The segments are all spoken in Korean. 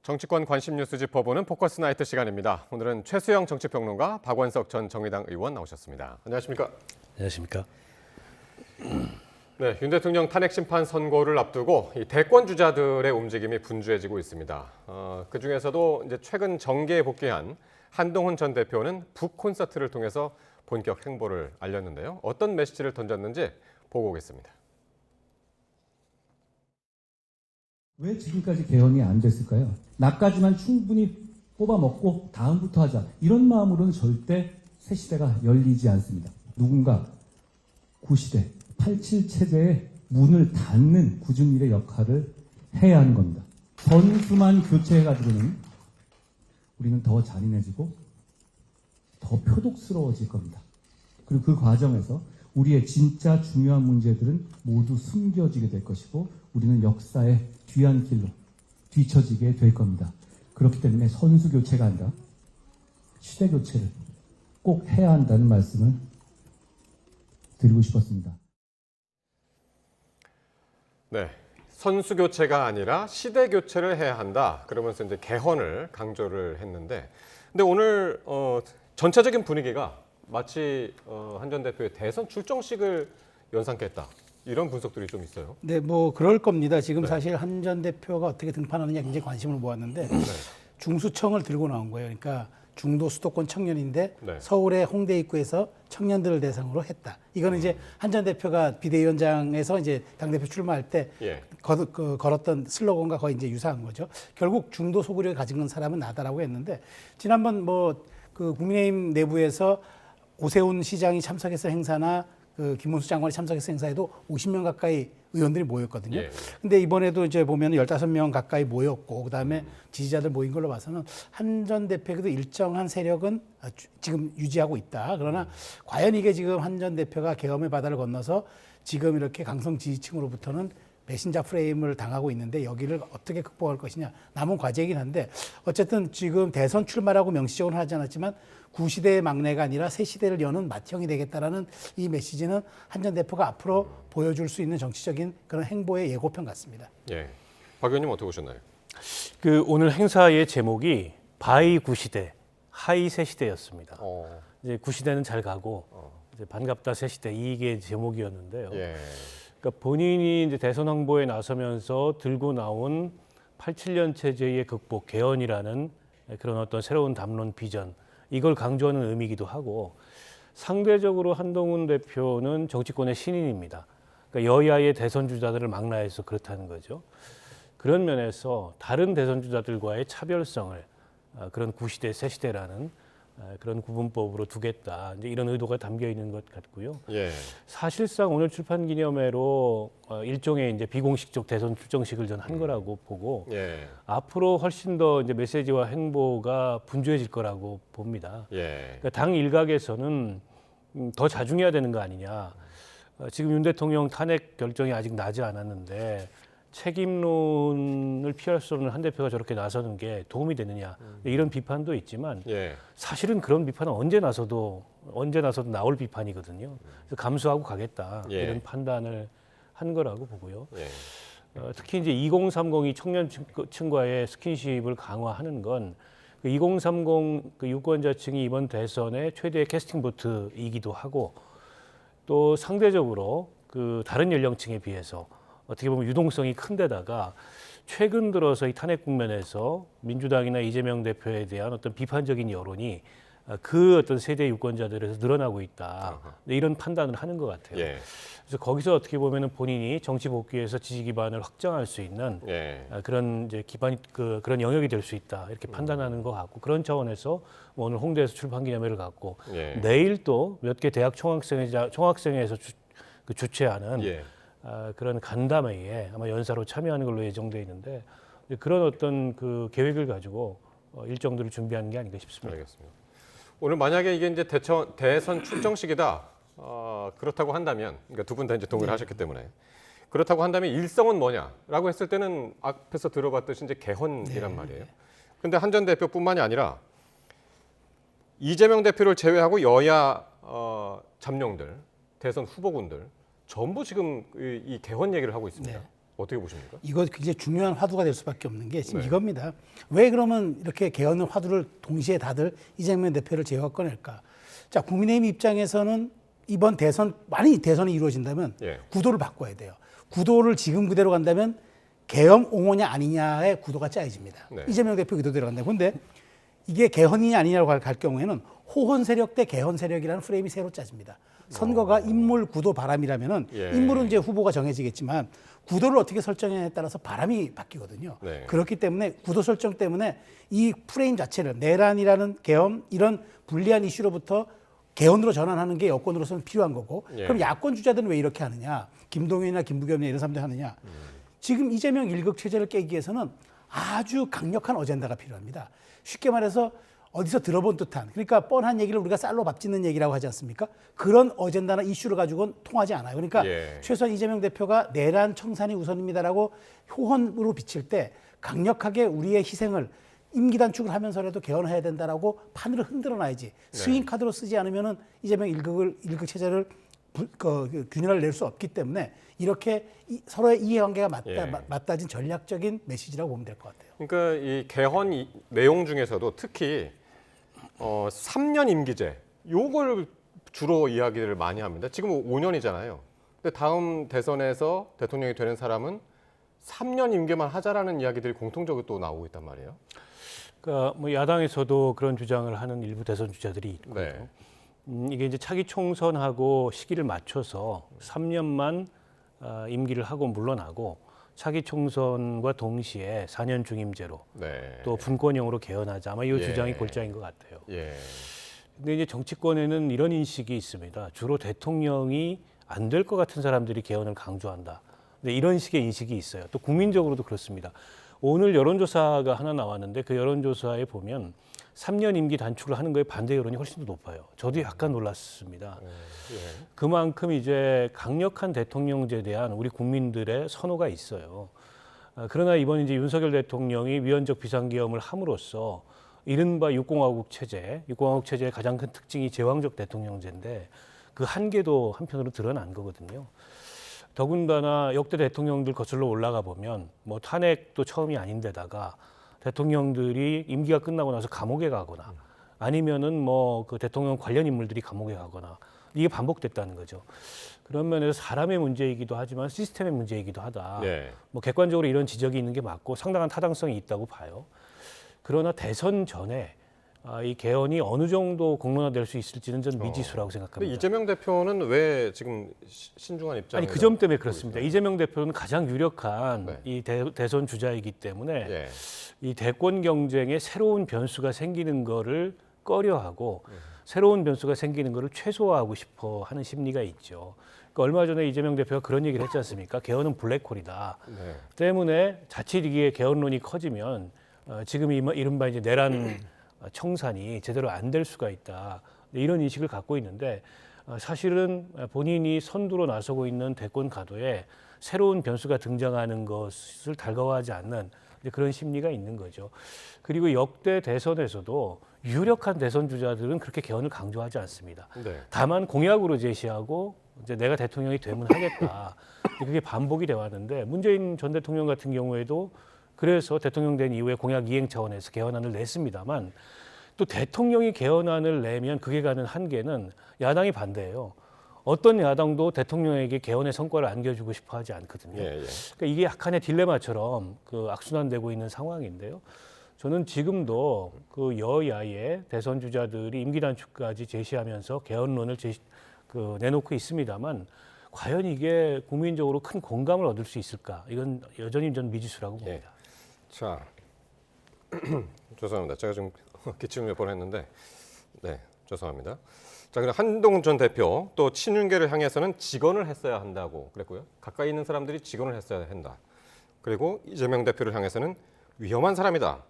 정치권 관심 뉴스 짚어보는 포커스 나이트 시간입니다. 오늘은 최수영 정치평론가, 박원석 전 정의당 의원 나오셨습니다. 안녕하십니까? 안녕하십니까? 네, 윤 대통령 탄핵 심판 선고를 앞두고 이 대권 주자들의 움직임이 분주해지고 있습니다. 그 중에서도 이제 최근 정계에 복귀한 한동훈 전 대표는 북 콘서트를 통해서 본격 행보를 알렸는데요. 어떤 메시지를 던졌는지 보고 오겠습니다. 왜 지금까지 개헌이 안 됐을까요? 나까지만 충분히 뽑아먹고 다음부터 하자. 이런 마음으로는 절대 새 시대가 열리지 않습니다. 누군가 구시대, 87 체제의 문을 닫는 구준일의 역할을 해야 하는 겁니다. 선수만 교체해가지고는 우리는 더 잔인해지고 더 표독스러워질 겁니다. 그리고 그 과정에서 우리의 진짜 중요한 문제들은 모두 숨겨지게 될 것이고 우리는 역사의 뒤안길로 뒤처지게 될 겁니다. 그렇기 때문에 선수 교체가 아니라 시대 교체를 꼭 해야 한다는 말씀을 드리고 싶었습니다. 네, 선수 교체가 아니라 시대 교체를 해야 한다. 그러면서 이제 개헌을 강조를 했는데, 근데 오늘 전체적인 분위기가 마치 한 전 대표의 대선 출정식을 연상케 했다. 이런 분석들이 좀 있어요. 네, 뭐 그럴 겁니다. 지금 네. 사실 한 전 대표가 어떻게 등판하느냐 굉장히 관심을 모았는데 중수청을 들고 나온 거예요. 그러니까 중도 수도권 청년인데 네. 서울의 홍대 입구에서 청년들을 대상으로 했다. 이거는 이제 한 전 대표가 비대위원장에서 이제 당대표 출마할 때 예. 걸었던 슬로건과 거의 이제 유사한 거죠. 결국 중도 소구력을 가진 사람은 나다라고 했는데 지난번 뭐 그 국민의힘 내부에서 오세훈 시장이 참석해서 행사나 그 김문수 장관이 참석해서 행사에도 50명 가까이 의원들이 모였거든요. 예. 근데 이번에도 이제 보면 15명 가까이 모였고 그다음에 지지자들 모인 걸로 봐서는 한 전 대표에게도 일정한 세력은 지금 유지하고 있다. 그러나 과연 이게 지금 한 전 대표가 계엄의 바다를 건너서 지금 이렇게 강성 지지층으로부터는 배신자 프레임을 당하고 있는데 여기를 어떻게 극복할 것이냐 남은 과제이긴 한데 어쨌든 지금 대선 출마라고 명시적으로 하지 않았지만 구시대의 막내가 아니라 새 시대를 여는 맏형이 되겠다라는 이 메시지는 한 전 대표가 앞으로 보여줄 수 있는 정치적인 그런 행보의 예고편 같습니다. 예, 박 의원님 어떻게 보셨나요? 그 오늘 행사의 제목이 바이 구시대, 하이 새 시대였습니다. 이제 구시대는 잘 가고 이제 반갑다 새 시대 이게 제목이었는데요. 예. 그러니까 본인이 이제 대선 홍보에 나서면서 들고 나온 87년 체제의 극복 개헌이라는 그런 어떤 새로운 담론 비전 이걸 강조하는 의미이기도 하고 상대적으로 한동훈 대표는 정치권의 신인입니다. 그러니까 여야의 대선 주자들을 망라해서 그렇다는 거죠. 그런 면에서 다른 대선 주자들과의 차별성을 그런 구시대, 새시대라는 그런 구분법으로 두겠다. 이제 이런 의도가 담겨 있는 것 같고요. 예. 사실상 오늘 출판 기념회로 일종의 이제 비공식적 대선 출정식을 전 한 거라고 보고 예. 앞으로 훨씬 더 이제 메시지와 행보가 분주해질 거라고 봅니다. 예. 그러니까 당 일각에서는 더 자중해야 되는 거 아니냐. 지금 윤 대통령 탄핵 결정이 아직 나지 않았는데 책임론을 피할 수 없는 한 대표가 저렇게 나서는 게 도움이 되느냐 이런 비판도 있지만 예. 사실은 그런 비판은 언제 나서도 나올 비판이거든요. 그래서 감수하고 가겠다 예. 이런 판단을 한 거라고 보고요. 예. 특히 이제 2030이 청년층과의 스킨십을 강화하는 건 그 2030 그 유권자층이 이번 대선의 최대의 캐스팅 보트이기도 하고 또 상대적으로 그 다른 연령층에 비해서 어떻게 보면 유동성이 큰 데다가 최근 들어서 이 탄핵 국면에서 민주당이나 이재명 대표에 대한 어떤 비판적인 여론이 그 어떤 세대 유권자들에서 늘어나고 있다. 이런 판단을 하는 것 같아요. 예. 그래서 거기서 어떻게 보면은 본인이 정치 복귀에서 지지 기반을 확장할 수 있는 예. 그런 이제 기반 그런 영역이 될 수 있다 이렇게 판단하는 것 같고 그런 차원에서 오늘 홍대에서 출판 기념회를 갖고 예. 내일 또 몇 개 대학 총학생회에서 주최하는 예. 그런 간담회에 아마 연사로 참여하는 걸로 예정돼 있는데 그런 어떤 그 계획을 가지고 일정들을 준비하는 게 아닌가 싶습니다. 알겠습니다. 오늘 만약에 이게 이제 대선 출정식이다. 그렇다고 한다면, 그러니까 두 분 다 이제 동의를 하셨기 때문에 그렇다고 한다면 일성은 뭐냐라고 했을 때는 앞에서 들어봤듯이 이제 개헌이란 말이에요. 근데 한 전 대표뿐만이 아니라 이재명 대표를 제외하고 여야 잠룡들, 대선 후보군들 전부 지금 이 개헌 얘기를 하고 있습니다. 네. 어떻게 보십니까? 이거 굉장히 중요한 화두가 될 수밖에 없는 게 지금 네. 이겁니다. 왜 그러면 이렇게 개헌의 화두를 동시에 다들 이재명 대표를 제어가 꺼낼까? 자, 국민의힘 입장에서는 이번 대선, 만약 대선이 이루어진다면 예. 구도를 바꿔야 돼요. 구도를 지금 그대로 간다면 개헌 옹호냐 아니냐의 구도가 짜여집니다. 네. 이재명 대표 그대로 간다. 그런데 이게 개헌이냐 아니냐로 갈 경우에는 호헌 세력 대 개헌 세력이라는 프레임이 새로 짜집니다. 선거가 인물 구도 바람이라면은 예. 인물은 이제 후보가 정해지겠지만 구도를 어떻게 설정하냐에 따라서 바람이 바뀌거든요. 네. 그렇기 때문에 구도 설정 때문에 이 프레임 자체를 내란이라는 개헌 이런 불리한 이슈로부터 개헌으로 전환하는 게 여권으로서는 필요한 거고 예. 그럼 야권 주자들은 왜 이렇게 하느냐? 김동연이나 김부겸이나 이런 사람들 하느냐? 지금 이재명 일극 체제를 깨기 위해서는 아주 강력한 어젠다가 필요합니다. 쉽게 말해서 어디서 들어본 듯한 그러니까 뻔한 얘기를 우리가 쌀로 밥 짓는 얘기라고 하지 않습니까? 그런 어젠다나 이슈를 가지고는 통하지 않아요. 그러니까 예. 최소한 이재명 대표가 내란 청산이 우선입니다라고 호언으로 비칠 때 강력하게 우리의 희생을 임기 단축을 하면서라도 개헌해야 된다라고 판을 흔들어 놔야지. 스윙 카드로 쓰지 않으면은 이재명 일극 체제를 균열을 낼 수 없기 때문에 이렇게 서로의 이해관계가 예. 맞닿은 전략적인 메시지라고 보면 될 것 같아요. 그러니까 이 개헌 내용 중에서도 특히 3년 임기제 요걸 주로 이야기를 많이 합니다. 지금 5년이잖아요. 근데 다음 대선에서 대통령이 되는 사람은 3년 임기만 하자라는 이야기들이 공통적으로 또 나오고 있단 말이에요. 그러니까 뭐 야당에서도 그런 주장을 하는 일부 대선 주자들이 있고요. 네. 이게 이제 차기 총선하고 시기를 맞춰서 3년만 임기를 하고 물러나고 차기 총선과 동시에 4년 중임제로 네. 또 분권형으로 개헌하자. 아마 이 예. 주장이 골자인 것 같아요. 예. 근데 이제 정치권에는 이런 인식이 있습니다. 주로 대통령이 안 될 것 같은 사람들이 개헌을 강조한다. 근데 이런 식의 인식이 있어요. 또 국민적으로도 그렇습니다. 오늘 여론조사가 하나 나왔는데 그 여론조사에 보면 3년 임기 단축을 하는 거에 반대 여론이 훨씬 더 높아요. 저도 약간 놀랐습니다. 예. 그만큼 이제 강력한 대통령제에 대한 우리 국민들의 선호가 있어요. 그러나 이번 이제 윤석열 대통령이 위헌적 비상계엄을 함으로써 이른바 6공화국 체제의 가장 큰 특징이 제왕적 대통령제인데 그 한계도 한편으로 드러난 거거든요. 더군다나 역대 대통령들 거슬러 올라가 보면 뭐 탄핵도 처음이 아닌데다가 대통령들이 임기가 끝나고 나서 감옥에 가거나 아니면은 뭐 그 대통령 관련 인물들이 감옥에 가거나 이게 반복됐다는 거죠. 그런 면에서 사람의 문제이기도 하지만 시스템의 문제이기도 하다. 네. 뭐 객관적으로 이런 지적이 있는 게 맞고 상당한 타당성이 있다고 봐요. 그러나 대선 전에 이 개헌이 어느 정도 공론화될 수 있을지는 전 미지수라고 근데 생각합니다. 이재명 대표는 왜 지금 신중한 입장을 아니 그 점 때문에 그렇습니다. 이재명 대표는 가장 유력한 네. 이 대선 주자이기 때문에 예. 이 대권 경쟁에 새로운 변수가 생기는 거를 꺼려하고 새로운 변수가 생기는 거를 최소화하고 싶어 하는 심리가 있죠. 그러니까 얼마 전에 이재명 대표가 그런 얘기를 했지 않습니까? 개헌은 블랙홀이다. 네. 때문에 자칫 이게 개헌론이 커지면 지금 이른바 이제 내란 청산이 제대로 안 될 수가 있다. 이런 인식을 갖고 있는데 사실은 본인이 선두로 나서고 있는 대권 가도에 새로운 변수가 등장하는 것을 달가워하지 않는 그런 심리가 있는 거죠. 그리고 역대 대선에서도 유력한 대선 주자들은 그렇게 개헌을 강조하지 않습니다. 네. 다만 공약으로 제시하고 이제 내가 대통령이 되면 하겠다. 그게 반복이 돼 왔는데 문재인 전 대통령 같은 경우에도 그래서 대통령 된 이후에 공약 이행 차원에서 개헌안을 냈습니다만 또 대통령이 개헌안을 내면 그게 가는 한계는 야당이 반대해요. 어떤 야당도 대통령에게 개헌의 성과를 안겨주고 싶어 하지 않거든요. 예, 예. 그러니까 이게 약간의 딜레마처럼 그 악순환되고 있는 상황인데요. 저는 지금도 그 여야의 대선 주자들이 임기 단축까지 제시하면서 개헌론을 내놓고 있습니다만 과연 이게 국민적으로 큰 공감을 얻을 수 있을까? 이건 여전히 전 미지수라고 봅니다. 예. 자, 죄송합니다. 제가 좀 기침을 몇 번 했는데, 네, 죄송합니다. 자, 그럼 한동훈 전 대표 또 친윤계를 향해서는 직언을 했어야 한다고 그랬고요. 가까이 있는 사람들이 직언을 했어야 한다. 그리고 이재명 대표를 향해서는 위험한 사람이다.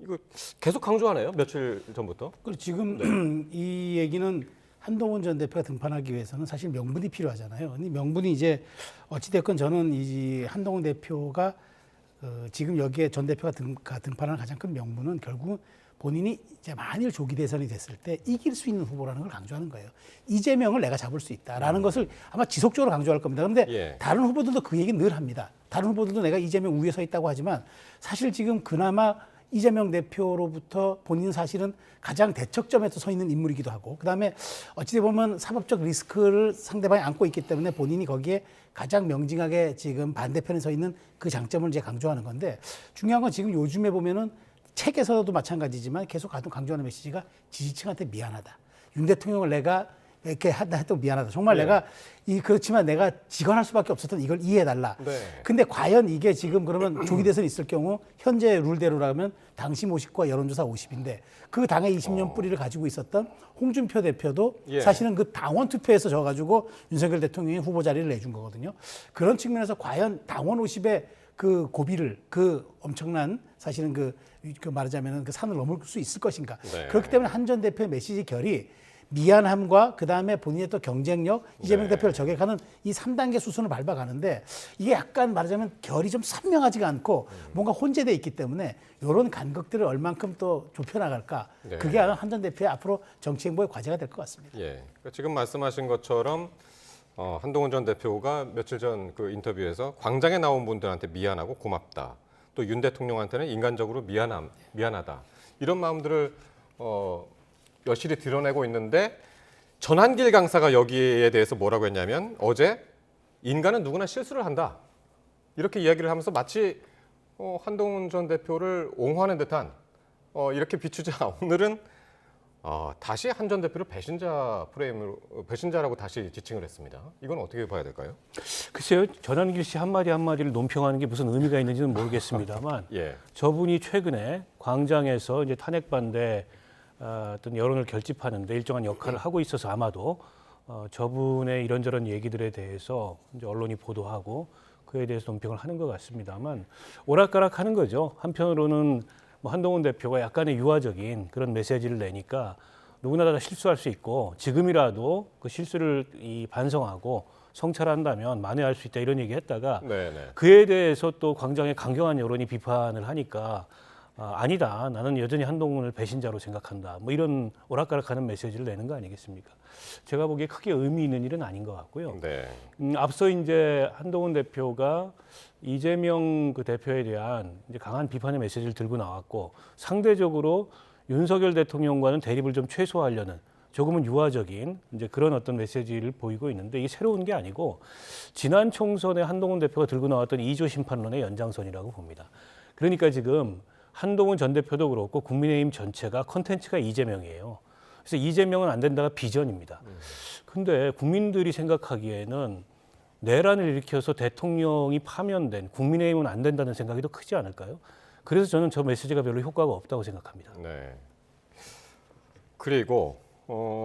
이거 계속 강조하네요. 며칠 전부터. 그리고 지금 이 얘기는 한동훈 전 대표가 등판하기 위해서는 사실 명분이 필요하잖아요. 근데 명분이 이제 어찌됐건 저는 이 한동훈 대표가 지금 여기에 전 대표가 등판하는 가장 큰 명분은 결국은 본인이 이제 만일 조기 대선이 됐을 때 이길 수 있는 후보라는 걸 강조하는 거예요. 이재명을 내가 잡을 수 있다라는 것을 아마 지속적으로 강조할 겁니다. 그런데 예. 다른 후보들도 그 얘기 늘 합니다. 다른 후보들도 내가 이재명 우위에 서 있다고 하지만 사실 지금 그나마 이재명 대표로부터 본인은 사실은 가장 대척점에 서 있는 인물이기도 하고 그다음에 어찌 보면 사법적 리스크를 상대방이 안고 있기 때문에 본인이 거기에 가장 명징하게 지금 반대편에 서 있는 그 장점을 이제 강조하는 건데 중요한 건 지금 요즘에 보면은 책에서도 마찬가지지만 계속 강조하는 메시지가 지지층한테 미안하다. 윤 대통령을 내가 이렇게 한다 해도 미안하다. 정말 네. 내가 그렇지만 내가 직언할 수밖에 없었던 이걸 이해해달라. 네. 근데 과연 이게 지금 그러면 조기 대선이 있을 경우 현재 룰대로라면 당심 50과 여론조사 50인데 그 당의 20년 뿌리를 가지고 있었던 홍준표 대표도 예. 사실은 그 당원 투표에서 져가지고 윤석열 대통령이 후보 자리를 내준 거거든요. 그런 측면에서 과연 당원 50의 그 고비를 그 엄청난 사실은 그 말하자면은 그 산을 넘을 수 있을 것인가. 네. 그렇기 때문에 한 전 대표의 메시지 결이 미안함과 그다음에 본인의 또 경쟁력, 이재명 네. 대표를 저격하는 이 3단계 수순을 밟아가는데 이게 약간 말하자면 결이 좀 선명하지가 않고 뭔가 혼재돼 있기 때문에 이런 간극들을 얼만큼 또 좁혀나갈까. 네. 그게 한 전 대표의 앞으로 정치 행보의 과제가 될 것 같습니다. 예. 그러니까 지금 말씀하신 것처럼 한동훈 전 대표가 며칠 전 그 인터뷰에서 광장에 나온 분들한테 미안하고 고맙다. 또 윤 대통령한테는 인간적으로 미안하다. 이런 마음들을 여실히 드러내고 있는데 전한길 강사가 여기에 대해서 뭐라고 했냐면 어제 인간은 누구나 실수를 한다. 이렇게 이야기를 하면서 마치 한동훈 전 대표를 옹호하는 듯한 이렇게 비추자 오늘은 다시 한 전 대표를 배신자라고 다시 지칭을 했습니다. 이건 어떻게 봐야 될까요? 글쎄요, 전한길 씨 한마디 한마디를 논평하는 게 무슨 의미가 있는지는 모르겠습니다만 예. 저분이 최근에 광장에서 이제 탄핵 반대 어떤 여론을 결집하는데 일정한 역할을 하고 있어서 아마도 저분의 이런저런 얘기들에 대해서 이제 언론이 보도하고 그에 대해서 논평을 하는 것 같습니다만 오락가락하는 거죠. 한편으로는 뭐 한동훈 대표가 약간의 유화적인 그런 메시지를 내니까 누구나 다 실수할 수 있고 지금이라도 그 실수를 반성하고 성찰한다면 만회할 수 있다 이런 얘기했다가 네네. 그에 대해서 또 광장에 강경한 여론이 비판을 하니까 아니다. 나는 여전히 한동훈을 배신자로 생각한다. 뭐 이런 오락가락하는 메시지를 내는 거 아니겠습니까? 제가 보기에 크게 의미 있는 일은 아닌 것 같고요. 네. 앞서 이제 한동훈 대표가 이재명 그 대표에 대한 이제 강한 비판의 메시지를 들고 나왔고 상대적으로 윤석열 대통령과는 대립을 좀 최소화하려는 조금은 유화적인 이제 그런 어떤 메시지를 보이고 있는데 이게 새로운 게 아니고 지난 총선에 한동훈 대표가 들고 나왔던 2조 심판론의 연장선이라고 봅니다. 그러니까 지금 한동훈 전 대표도 그렇고 국민의힘 전체가 컨텐츠가 이재명이에요. 그래서 이재명은 안 된다가 비전입니다. 근데 국민들이 생각하기에는 내란을 일으켜서 대통령이 파면된 국민의힘은 안 된다는 생각이 더 크지 않을까요? 그래서 저는 저 메시지가 별로 효과가 없다고 생각합니다. 네. 그리고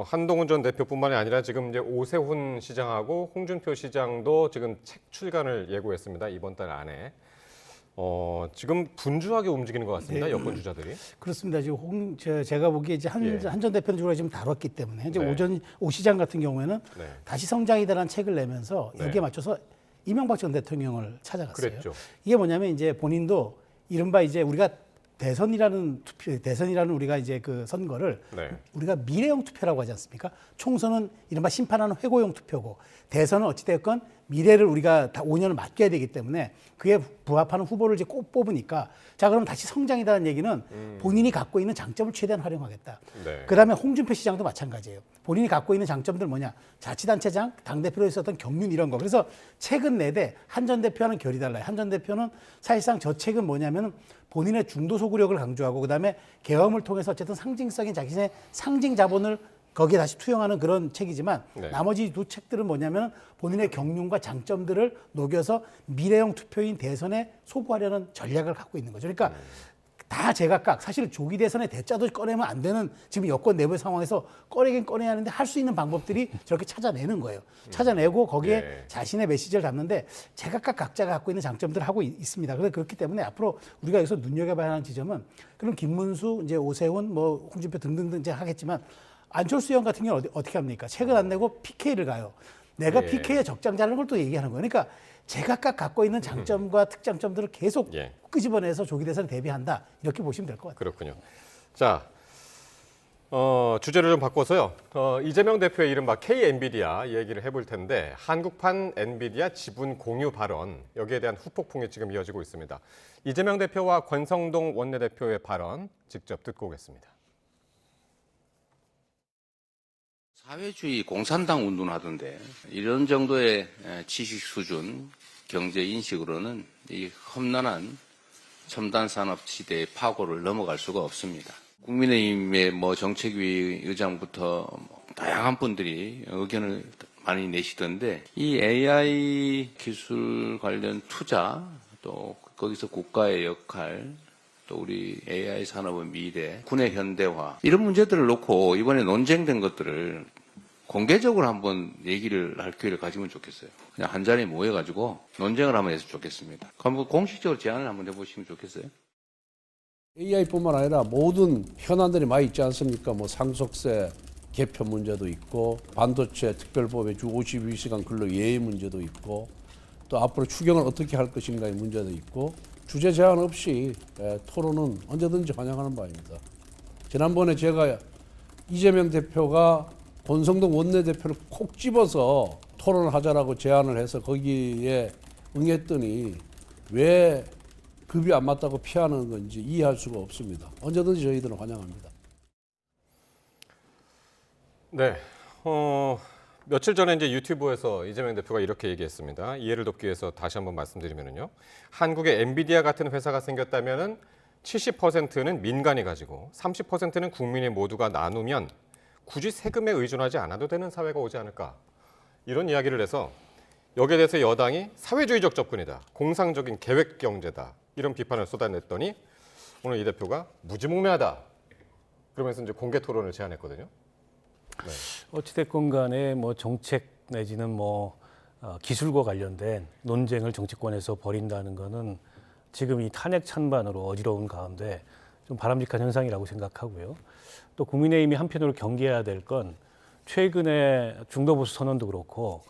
한동훈 전 대표뿐만이 아니라 지금 이제 오세훈 시장하고 홍준표 시장도 지금 책 출간을 예고했습니다. 이번 달 안에. 지금 분주하게 움직이는 것 같습니다. 네. 여권 주자들이. 그렇습니다. 지금 제가 보기에 이제 예. 한 전 대표는 주로 지금 다뤘기 때문에 이제 네. 오 시장 같은 경우에는 네. 다시 성장이다라는 책을 내면서 네. 여기에 맞춰서 이명박 전 대통령을 찾아갔어요. 그랬죠. 이게 뭐냐면 이제 본인도 이른바 이제 우리가 대선이라는 우리가 이제 그 선거를 네. 우리가 미래형 투표라고 하지 않습니까? 총선은 이른바 심판하는 회고형 투표고 대선은 어찌됐건 미래를 우리가 다 5년을 맡겨야 되기 때문에 그에 부합하는 후보를 이제 꼭 뽑으니까 자 그럼 다시 성장이라는 얘기는 본인이 갖고 있는 장점을 최대한 활용하겠다. 네. 그다음에 홍준표 시장도 마찬가지예요. 본인이 갖고 있는 장점들 뭐냐? 자치단체장, 당대표로 있었던 경륜 이런 거. 그래서 책은 내대 한 전 대표와는 결이 달라요. 한 전 대표는 사실상 저 책은 뭐냐면 본인의 중도 소구력을 강조하고 그다음에 계엄을 통해서 어쨌든 상징성인 자신의 상징 자본을 거기에 다시 투영하는 그런 책이지만 네. 나머지 두 책들은 뭐냐면 본인의 경륜과 장점들을 녹여서 미래형 투표인 대선에 소구하려는 전략을 갖고 있는 거죠. 그러니까 다 제각각 사실 조기 대선의 대짜도 꺼내면 안 되는 지금 여권 내부의 상황에서 꺼내긴 꺼내야 하는데 할 수 있는 방법들이 저렇게 찾아내는 거예요. 찾아내고 거기에 예. 자신의 메시지를 담는데 제각각 각자가 갖고 있는 장점들을 하고 있습니다. 그래서 그렇기 때문에 앞으로 우리가 여기서 눈여겨봐야 하는 지점은 그럼 김문수, 이제 오세훈, 뭐 홍준표 등등등 이제 하겠지만 안철수 의원 같은 경우는 어떻게 합니까? 책을 안 내고 PK를 가요. 내가 예. PK의 적장자라는 걸 또 얘기하는 거예요. 그러니까 제각각 갖고 있는 장점과 특장점들을 계속 예. 끄집어내서 조기 대선에 대비한다 이렇게 보시면 될 것 같아요. 그렇군요. 자, 주제를 좀 바꿔서요. 이재명 대표의 이른바 K-엔비디아 얘기를 해볼 텐데 한국판 엔비디아 지분 공유 발언 여기에 대한 후폭풍이 지금 이어지고 있습니다. 이재명 대표와 권성동 원내대표의 발언 직접 듣고 오겠습니다. 사회주의 공산당 운동하던데 이런 정도의 지식 수준, 경제 인식으로는 이 험난한 첨단 산업 시대의 파고를 넘어갈 수가 없습니다. 국민의힘의 정책위 의장부터 다양한 분들이 의견을 많이 내시던데 이 AI 기술 관련 투자 또 거기서 국가의 역할 또 우리 AI 산업의 미래, 군의 현대화 이런 문제들을 놓고 이번에 논쟁된 것들을 공개적으로 한번 얘기를 할 기회를 가지면 좋겠어요. 그냥 한 자리에 모여가지고 논쟁을 한번 했으면 좋겠습니다. 그럼 공식적으로 제안을 한번 해보시면 좋겠어요. AI뿐만 아니라 모든 현안들이 많이 있지 않습니까? 상속세 개편 문제도 있고 반도체 특별법의 주 52시간 근로 예외 문제도 있고 또 앞으로 추경을 어떻게 할 것인가의 문제도 있고 주제 제한 없이 토론은 언제든지 환영하는 바입니다. 지난번에 제가 이재명 대표가 권성동 원내대표를 콕 집어서 토론을 하자라고 제안을 해서 거기에 응했더니 왜 급이 안 맞다고 피하는 건지 이해할 수가 없습니다. 언제든지 저희들은 환영합니다. 네, 며칠 전에 이제 유튜브에서 이재명 대표가 이렇게 얘기했습니다. 이해를 돕기 위해서 다시 한번 말씀드리면요, 한국에 엔비디아 같은 회사가 생겼다면은 70%는 민간이 가지고 30%는 국민이 모두가 나누면 굳이 세금에 의존하지 않아도 되는 사회가 오지 않을까 이런 이야기를 해서 여기에 대해서 여당이 사회주의적 접근이다, 공상적인 계획 경제다 이런 비판을 쏟아냈더니 오늘 이 대표가 무지몽매하다 그러면서 이제 공개 토론을 제안했거든요. 네. 어찌됐건 간에 정책 내지는 기술과 관련된 논쟁을 정치권에서 벌인다는 거는 지금 이 탄핵 찬반으로 어지러운 가운데 좀 바람직한 현상이라고 생각하고요. 또 국민의힘이 한편으로 경계해야 될 건 최근에 중도보수 선언도 그렇고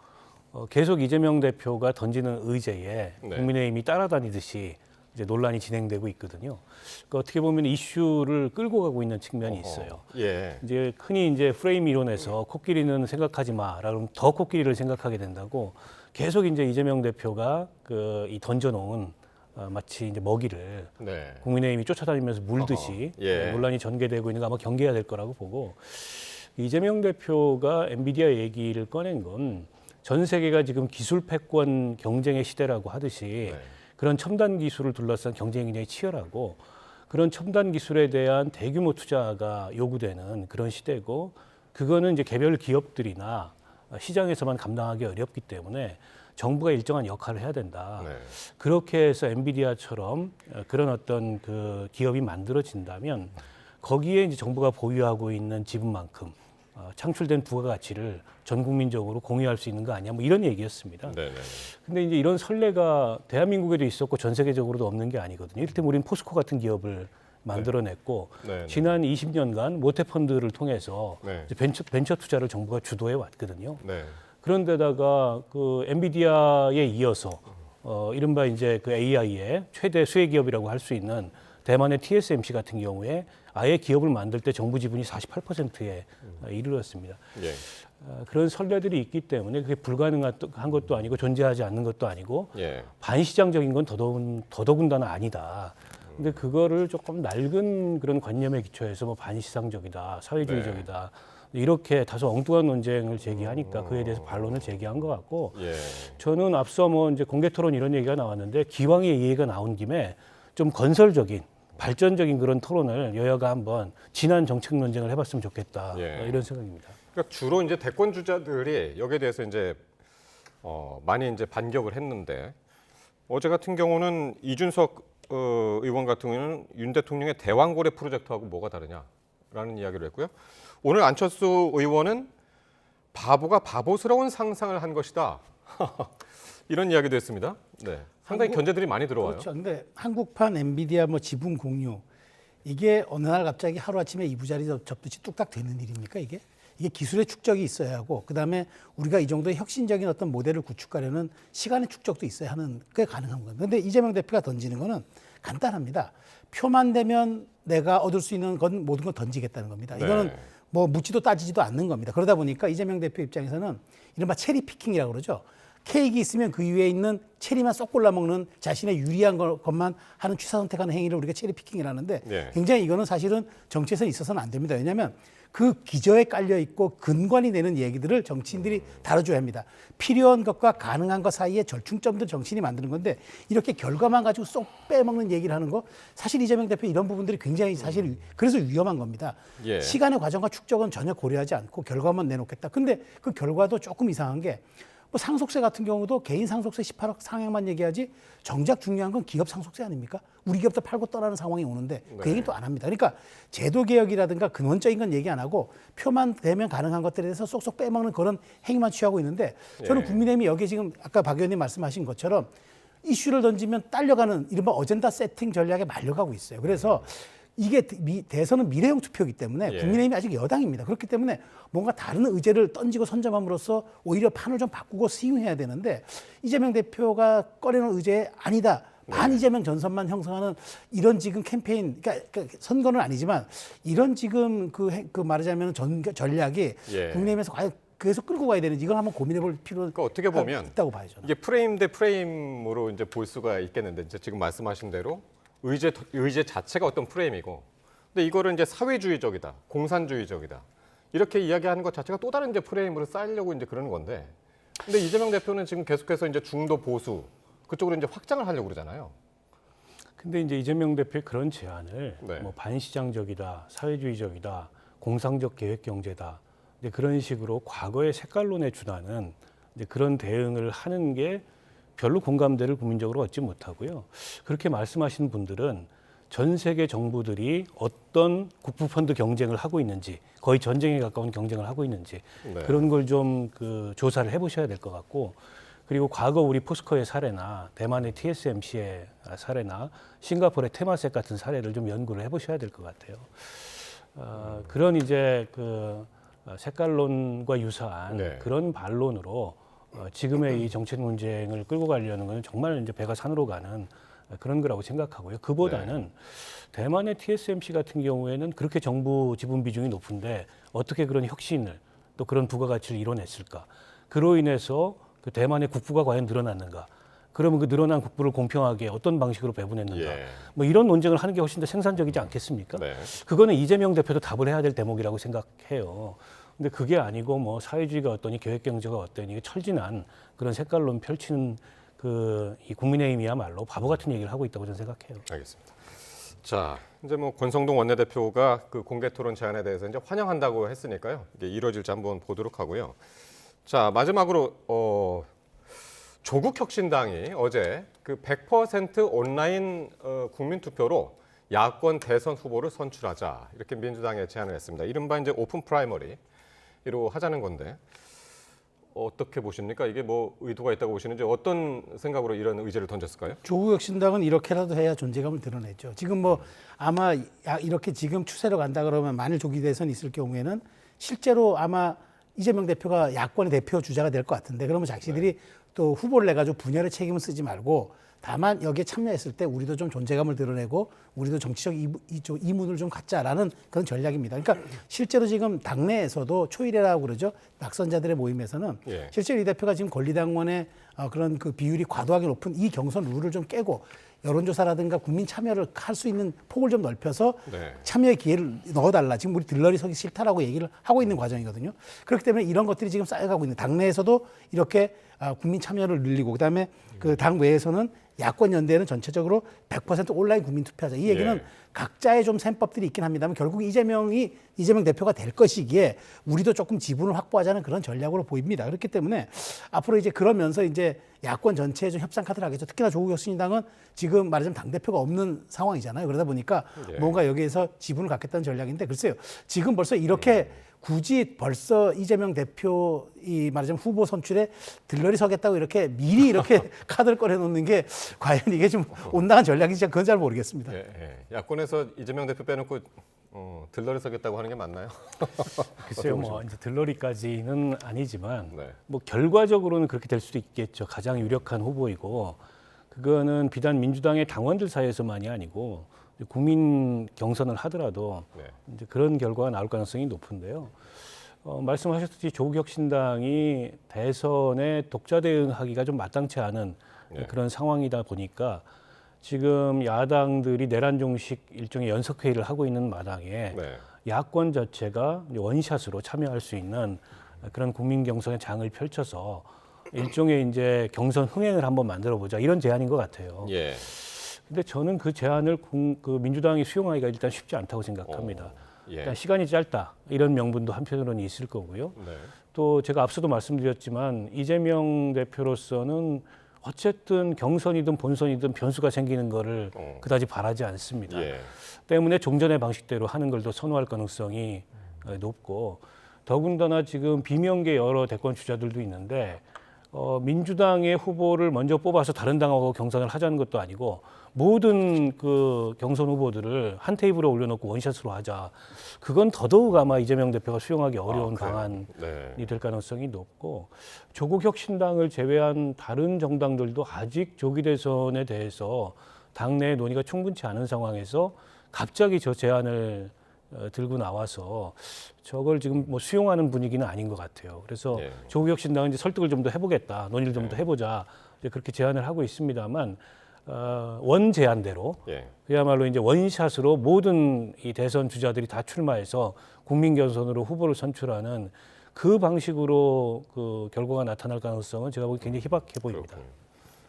계속 이재명 대표가 던지는 의제에 네. 국민의힘이 따라다니듯이 이제 논란이 진행되고 있거든요. 그러니까 어떻게 보면 이슈를 끌고 가고 있는 측면이 있어요. 예. 이제 흔히 이제 프레임 이론에서 코끼리는 생각하지 마라 그러면 더 코끼리를 생각하게 된다고 계속 이제 이재명 대표가 이 던져놓은 마치 이제 먹이를 네. 국민의힘이 쫓아다니면서 물듯이 예. 논란이 전개되고 있는 거 아마 경계해야 될 거라고 보고 이재명 대표가 엔비디아 얘기를 꺼낸 건 전 세계가 지금 기술 패권 경쟁의 시대라고 하듯이 네. 그런 첨단 기술을 둘러싼 경쟁이 굉장히 치열하고 그런 첨단 기술에 대한 대규모 투자가 요구되는 그런 시대고 그거는 이제 개별 기업들이나 시장에서만 감당하기 어렵기 때문에 정부가 일정한 역할을 해야 된다. 네. 그렇게 해서 엔비디아처럼 그런 어떤 그 기업이 만들어진다면 거기에 이제 정부가 보유하고 있는 지분만큼 창출된 부가가치를 전 국민적으로 공유할 수 있는 거 아니야? 이런 얘기였습니다. 네. 네. 근데 이제 이런 선례가 대한민국에도 있었고 전 세계적으로도 없는 게 아니거든요. 이를테면 우리는 포스코 같은 기업을 만들어냈고 네. 지난 20년간 모태펀드를 통해서 네. 이제 벤처 투자를 정부가 주도해 왔거든요. 네. 그런데다가 그 엔비디아에 이어서 이른바 이제 그 AI의 최대 수혜 기업이라고 할 수 있는 대만의 TSMC 같은 경우에 아예 기업을 만들 때 정부 지분이 48%에 이르렀습니다. 예. 그런 선례들이 있기 때문에 그게 불가능한 것도 아니고 존재하지 않는 것도 아니고 예. 반시장적인 건 더더군다나 아니다. 근데 그거를 조금 낡은 그런 관념에 기초해서 반시장적이다, 사회주의적이다 이렇게 다소 엉뚱한 논쟁을 제기하니까 그에 대해서 반론을 제기한 것 같고 예. 저는 앞서 이제 공개 토론 이런 얘기가 나왔는데 기왕의 이해가 나온 김에 좀 건설적인 발전적인 그런 토론을 여야가 한번 진한 정책 논쟁을 해봤으면 좋겠다 예. 이런 생각입니다. 그러니까 주로 이제 대권 주자들이 여기에 대해서 이제 많이 이제 반격을 했는데 어제 같은 경우는 이준석 의원 같은 경우는 윤 대통령의 대왕고래 프로젝트하고 뭐가 다르냐라는 이야기를 했고요. 오늘 안철수 의원은 바보가 바보스러운 상상을 한 것이다. 이런 이야기도 했습니다. 네. 상당히 견제들이 많이 들어와요. 그렇죠. 근데 한국판 엔비디아 지분 공유 이게 어느 날 갑자기 하루아침에 이부자리 접듯이 뚝딱 되는 일입니까 이게? 이게 기술의 축적이 있어야 하고 그다음에 우리가 이 정도의 혁신적인 어떤 모델을 구축하려는 시간의 축적도 있어야 하는 게 가능한 겁니다. 그런데 이재명 대표가 던지는 거는 간단합니다. 표만 되면 내가 얻을 수 있는 건 모든 걸 던지겠다는 겁니다. 네. 이거는 뭐 묻지도 따지지도 않는 겁니다. 그러다 보니까 이재명 대표 입장에서는 이른바 체리 피킹이라고 그러죠. 케이크 있으면 그 위에 있는 체리만 쏙 골라 먹는 자신의 유리한 것만 하는 취사 선택하는 행위를 우리가 체리 피킹이라는데 네. 굉장히 이거는 사실은 정치에서 있어서는 안 됩니다. 왜냐하면 그 기저에 깔려 있고 근간이 되는 얘기들을 정치인들이 다뤄줘야 합니다. 필요한 것과 가능한 것 사이에 절충점들 정치인이 만드는 건데 이렇게 결과만 가지고 쏙 빼먹는 얘기를 하는 거 사실 이재명 대표 이런 부분들이 굉장히 사실 그래서 위험한 겁니다. 예. 시간의 과정과 축적은 전혀 고려하지 않고 결과만 내놓겠다. 근데 그 결과도 조금 이상한 게 뭐 상속세 같은 경우도 개인 상속세 18억 상향만 얘기하지 정작 중요한 건 기업 상속세 아닙니까? 우리 기업도 팔고 떠나는 상황이 오는데 그 얘기 또 안 합니다. 그러니까 제도 개혁이라든가 근원적인 건 얘기 안 하고 표만 되면 가능한 것들에 대해서 쏙쏙 빼먹는 그런 행위만 취하고 있는데 저는 예. 국민의힘이 여기에 지금 아까 박 의원님 말씀하신 것처럼 이슈를 던지면 딸려가는 이른바 어젠다 세팅 전략에 말려가고 있어요. 그래서 이게 대선은 미래형 투표이기 때문에 예. 국민의힘이 아직 여당입니다. 그렇기 때문에 뭔가 다른 의제를 던지고 선점함으로써 오히려 판을 좀 바꾸고 스윙해야 되는데 이재명 대표가 꺼내놓은 의제 아니다. 반 이재명 전선만 형성하는 이런 지금 캠페인, 그러니까 선거는 아니지만 이런 지금 그 말하자면 전략이 예. 국민의힘에서 과연 계속 끌고 가야 되는지 이걸 한번 고민해볼 필요가 그러니까 어떻게 보면 있다고 봐요. 저는. 이게 프레임 대 프레임으로 이제 볼 수가 있겠는데 이제 지금 말씀하신 대로 의제 자체가 어떤 프레임이고, 근데 이거를 이제 사회주의적이다, 공산주의적이다 이렇게 이야기하는 것 자체가 또 다른 이제 프레임으로 쌓이려고 이제 그러는 건데, 근데 이재명 대표는 지금 계속해서 이제 중도 보수 그쪽으로 이제 확장을 하려고 그러잖아요. 근데 이제 이재명 대표의 그런 제안을 네. 뭐 반시장적이다, 사회주의적이다, 공상적 계획 경제다, 이제 그런 식으로 과거의 색깔론에 준하는 이제 그런 대응을 하는 게 별로 공감대를 국민적으로 얻지 못하고요. 그렇게 말씀하시는 분들은 전 세계 정부들이 어떤 국부펀드 경쟁을 하고 있는지, 거의 전쟁에 가까운 경쟁을 하고 있는지 네. 그런 걸 좀 그 조사를 해보셔야 될 것 같고, 그리고 과거 우리 포스코의 사례나 대만의 TSMC의 사례나 싱가포르의 테마섹 같은 사례를 좀 연구를 해보셔야 될 것 같아요. 그런 이제 그 색깔론과 유사한 네. 그런 반론으로 지금의 이 정책 논쟁을 끌고 가려는 것은 정말 이제 배가 산으로 가는 그런 거라고 생각하고요. 그보다는 대만의 TSMC 같은 경우에는 그렇게 정부 지분 비중이 높은데 어떻게 그런 혁신을 또 그런 부가가치를 이뤄냈을까? 그로 인해서 그 대만의 국부가 과연 늘어났는가? 그러면 그 늘어난 국부를 공평하게 어떤 방식으로 배분했는가? 예. 뭐 이런 논쟁을 하는 게 훨씬 더 생산적이지 않겠습니까? 네. 그거는 이재명 대표도 답을 해야 될 대목이라고 생각해요. 근데 그게 아니고 뭐 사회주의가 어떠니 계획 경제가 어떠니 철진한 그런 색깔론 펼치는 그 이 국민의힘이야말로 바보 같은 얘기를 하고 있다고 저는 생각해요. 알겠습니다. 자, 이제 뭐 권성동 원내대표가 그 공개 토론 제안에 대해서 이제 환영한다고 했으니까요. 이게 이루어질지 한번 보도록 하고요. 자, 마지막으로 조국혁신당이 어제 그 100% 온라인 국민 투표로 야권 대선 후보를 선출하자 이렇게 민주당에 제안을 했습니다. 이른바 이제 오픈 프라이머리로 하자는 건데 어떻게 보십니까? 이게 뭐 의도가 있다고 보시는지 어떤 생각으로 이런 의제를 던졌을까요? 조국혁신당은 이렇게라도 해야 존재감을 드러내죠. 지금 뭐 아마 이렇게 지금 추세로 간다 그러면 만일 조기 대선이 있을 경우에는 실제로 아마 이재명 대표가 야권의 대표 주자가 될 것 같은데 그러면 자기들이 또 후보를 내가지고 분열의 책임을 쓰지 말고 다만 여기에 참여했을 때 우리도 좀 존재감을 드러내고 우리도 정치적 이문을 좀 갖자라는 그런 전략입니다. 그러니까 실제로 지금 당내에서도 초일회라고 그러죠. 낙선자들의 모임에서는 예. 실제로 이 대표가 지금 권리당원의 그런 그 비율이 과도하게 높은 이 경선 룰을 좀 깨고 여론조사라든가 국민 참여를 할 수 있는 폭을 좀 넓혀서 네. 참여의 기회를 넣어달라. 지금 우리 들러리 서기 싫다라고 얘기를 하고 있는 과정이거든요. 그렇기 때문에 이런 것들이 지금 쌓여가고 있는 당내에서도 이렇게 국민 참여를 늘리고 그다음에 그 당 외에서는 야권 연대는 전체적으로 100% 온라인 국민 투표하자. 이 얘기는 예. 각자의 좀 셈법들이 있긴 합니다만 결국 이재명 대표가 될 것이기에 우리도 조금 지분을 확보하자는 그런 전략으로 보입니다. 그렇기 때문에 앞으로 이제 그러면서 이제 야권 전체에 좀 협상 카드를 하겠죠. 특히나 조국혁신당은 지금 말하자면 당대표가 없는 상황이잖아요. 그러다 보니까 예. 뭔가 여기에서 지분을 갖겠다는 전략인데 글쎄요. 지금 벌써 이렇게 굳이 벌써 이재명 대표 이 말하자면 후보 선출에 들러리 서겠다고 이렇게 미리 이렇게 카드를 꺼내놓는 게 과연 이게 좀 온당한 전략인지 그건 잘 모르겠습니다. 예, 예. 야권에서 이재명 대표 빼놓고 들러리 서겠다고 하는 게 맞나요? 글쎄요, 뭐 이제 들러리까지는 아니지만 네. 뭐 결과적으로는 그렇게 될 수도 있겠죠. 가장 유력한 후보이고 그거는 비단 민주당의 당원들 사이에서만이 아니고 국민 경선을 하더라도 네. 이제 그런 결과가 나올 가능성이 높은데요. 말씀하셨듯이 조국혁신당이 대선에 독자 대응하기가 좀 마땅치 않은 네. 그런 상황이다 보니까 지금 야당들이 내란 종식 일종의 연석회의를 하고 있는 마당에 네. 야권 자체가 이제 원샷으로 참여할 수 있는 그런 국민 경선의 장을 펼쳐서 일종의 이제 경선 흥행을 한번 만들어 보자 이런 제안인 것 같아요. 예. 근데 저는 그 제안을 그 민주당이 수용하기가 일단 쉽지 않다고 생각합니다. 예. 일단 시간이 짧다 이런 명분도 한편으로는 있을 거고요. 네. 또 제가 앞서도 말씀드렸지만 이재명 대표로서는 어쨌든 경선이든 본선이든 변수가 생기는 거를 그다지 바라지 않습니다. 예. 때문에 종전의 방식대로 하는 걸 더 선호할 가능성이 높고 더군다나 지금 비명계 여러 대권 주자들도 있는데 민주당의 후보를 먼저 뽑아서 다른 당하고 경선을 하자는 것도 아니고 모든 그 경선 후보들을 한 테이블에 올려놓고 원샷으로 하자. 그건 더더욱 아마 이재명 대표가 수용하기 어려운 그래요? 방안이 네. 될 가능성이 높고 조국혁신당을 제외한 다른 정당들도 아직 조기 대선에 대해서 당내 논의가 충분치 않은 상황에서 갑자기 저 제안을 들고 나와서 저걸 지금 뭐 수용하는 분위기는 아닌 것 같아요. 그래서 예. 조국혁신당은 이제 설득을 좀 더 해보겠다, 논의를 좀 더 해보자 이제 그렇게 제안을 하고 있습니다만 원 제안대로 예. 그야말로 이제 원샷으로 모든 이 대선 주자들이 다 출마해서 국민 경선으로 후보를 선출하는 그 방식으로 그 결과가 나타날 가능성은 제가 보기 굉장히 희박해 보입니다. 그렇군요.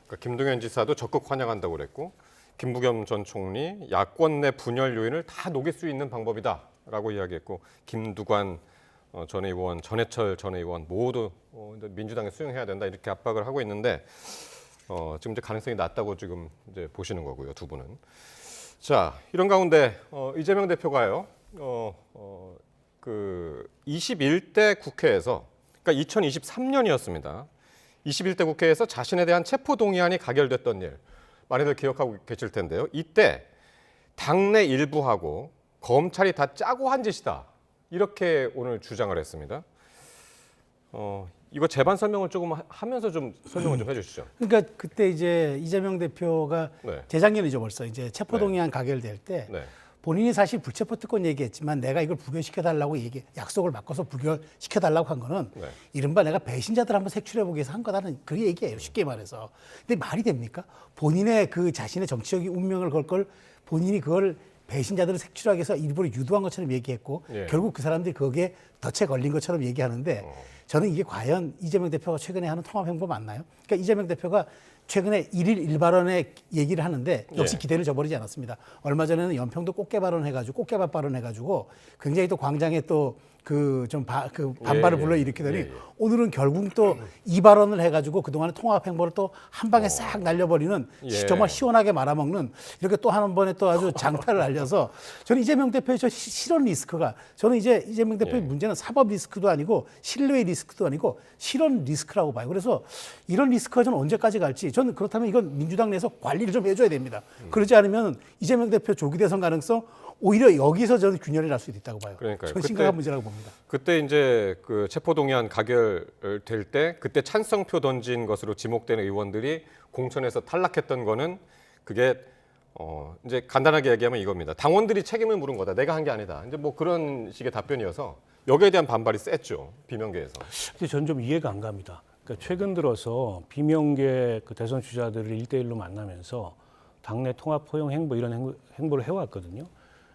그러니까 김동연 지사도 적극 환영한다고 그랬고 김부겸 전 총리 야권 내 분열 요인을 다 녹일 수 있는 방법이다라고 이야기했고 김두관 전 의원, 전해철 전 의원 모두 이제 민주당에 수용해야 된다 이렇게 압박을 하고 있는데 지금 이제 가능성이 낮다고 지금 이제 보시는 거고요, 두 분은. 자, 이런 가운데 이재명 대표가요, 그 21대 국회에서, 그러니까 2023년이었습니다. 21대 국회에서 자신에 대한 체포 동의안이 가결됐던 일 많이들 기억하고 계실 텐데요. 이때 당내 일부하고 검찰이 다 짜고 한 짓이다 이렇게 오늘 주장을 했습니다. 이거 재반 설명을 조금 하면서 좀 설명을 좀 해주시죠. 그러니까 그때 이제 이재명 대표가 네. 재작년이죠 벌써 이제 체포동의안 가결될 때 네. 본인이 사실 불체포 특권 얘기했지만 내가 이걸 부결시켜 달라고 약속을 바꿔서 부결시켜 달라고 한 거는 네. 이른바 내가 배신자들 한번 색출해 보기 위해서 한 거다는 그 얘기예요. 쉽게 말해서. 근데 말이 됩니까? 본인의 그 자신의 정치적인 운명을 걸 걸 본인이 그걸 배신자들을 색출하기 위해서 일부러 유도한 것처럼 얘기했고 예. 결국 그 사람들이 거기에 덫에 걸린 것처럼 얘기하는데 저는 이게 과연 이재명 대표가 최근에 하는 통합 행보 맞나요? 그러니까 이재명 대표가 최근에 일일 일발언에 얘기를 하는데 역시 예. 기대를 저버리지 않았습니다. 얼마 전에는 연평도 꽃게 발언해가지고 꽃게밥 발언해가지고 굉장히 또 광장에 또 그 좀 반발을 예, 예. 불러일으키더니 예, 예. 오늘은 결국 또 이 발언을 해가지고 그동안의 통합 행보를 또 한 방에 싹 날려버리는 예. 정말 시원하게 말아먹는 이렇게 또 한 번에 또 아주 장타를 날려서 저는 이재명 대표의 저 실언 리스크가 저는 이제 이재명 대표의 예. 문제는 사법 리스크도 아니고 신뢰의 리스크도 아니고 실언 리스크라고 봐요. 그래서 이런 리스크가 저는 언제까지 갈지 저는 그렇다면 이건 민주당 내에서 관리를 좀 해줘야 됩니다. 그러지 않으면 이재명 대표 조기 대선 가능성 오히려 여기서 저는 균열이 날 수도 있다고 봐요. 그러니까요. 저는 심각한 문제라고 봅니다. 그때 이제 그 체포동의안 가결될 때 그때 찬성표 던진 것으로 지목되는 의원들이 공천에서 탈락했던 거는 그게 이제 간단하게 얘기하면 이겁니다. 당원들이 책임을 물은 거다. 내가 한 게 아니다. 이제 뭐 그런 식의 답변이어서 여기에 대한 반발이 셌죠. 비명계에서. 근데 저는 좀 이해가 안 갑니다. 그러니까 최근 들어서 비명계 그 대선 주자들을 1대1로 만나면서 당내 통합 포용 행보 이런 행보를 해왔거든요.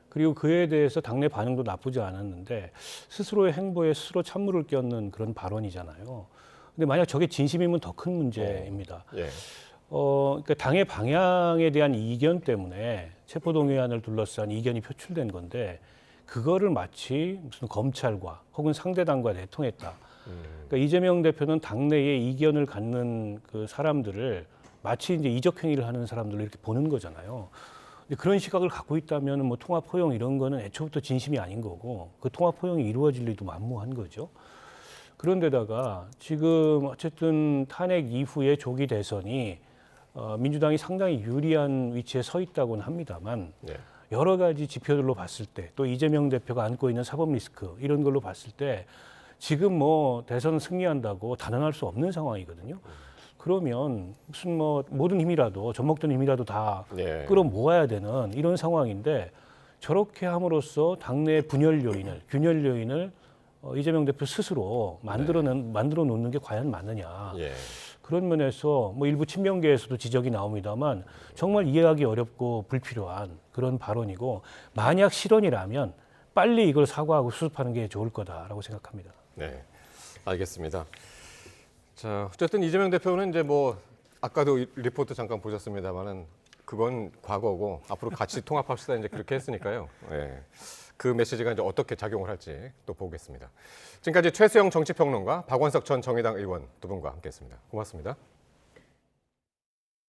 그리고 그에 대해서 당내 반응도 나쁘지 않았는데 스스로의 행보에 스스로 찬물을 끼얹는 그런 발언이잖아요. 근데 만약 저게 진심이면 더 큰 문제입니다. 예. 그러니까 당의 방향에 대한 이견 때문에 체포동의안을 둘러싼 이견이 표출된 건데 그거를 마치 무슨 검찰과 혹은 상대당과 내통했다. 그러니까 이재명 대표는 당내에 이견을 갖는 그 사람들을 마치 이제 이적 행위를 하는 사람들로 이렇게 보는 거잖아요. 그런 시각을 갖고 있다면 뭐 통합 포용 이런 거는 애초부터 진심이 아닌 거고 그 통합 포용이 이루어질 리도 만무한 거죠. 그런데다가 지금 어쨌든 탄핵 이후에 조기 대선이 민주당이 상당히 유리한 위치에 서 있다고는 합니다만 예. 여러 가지 지표들로 봤을 때 또 이재명 대표가 안고 있는 사법 리스크 이런 걸로 봤을 때 지금 뭐 대선 승리한다고 단언할 수 없는 상황이거든요. 그러면 무슨 뭐 모든 힘이라도 젖먹던 힘이라도 다 예. 끌어모아야 되는 이런 상황인데 저렇게 함으로써 당내 분열 요인을 균열 요인을 이재명 대표 스스로 만들어 놓는 게 과연 맞느냐. 예. 그런 면에서 뭐 일부 친명계에서도 지적이 나옵니다만 정말 이해하기 어렵고 불필요한 그런 발언이고 만약 실언이라면 빨리 이걸 사과하고 수습하는 게 좋을 거다라고 생각합니다. 네, 알겠습니다. 자, 어쨌든 이재명 대표는 이제 뭐 아까도 리포트 잠깐 보셨습니다만은 그건 과거고 앞으로 같이 통합합시다 이제 그렇게 했으니까요. 예. 그 메시지가 이제 어떻게 작용을 할지 또 보겠습니다. 지금까지 최수영 정치평론가, 박원석 전 정의당 의원 두 분과 함께했습니다. 고맙습니다.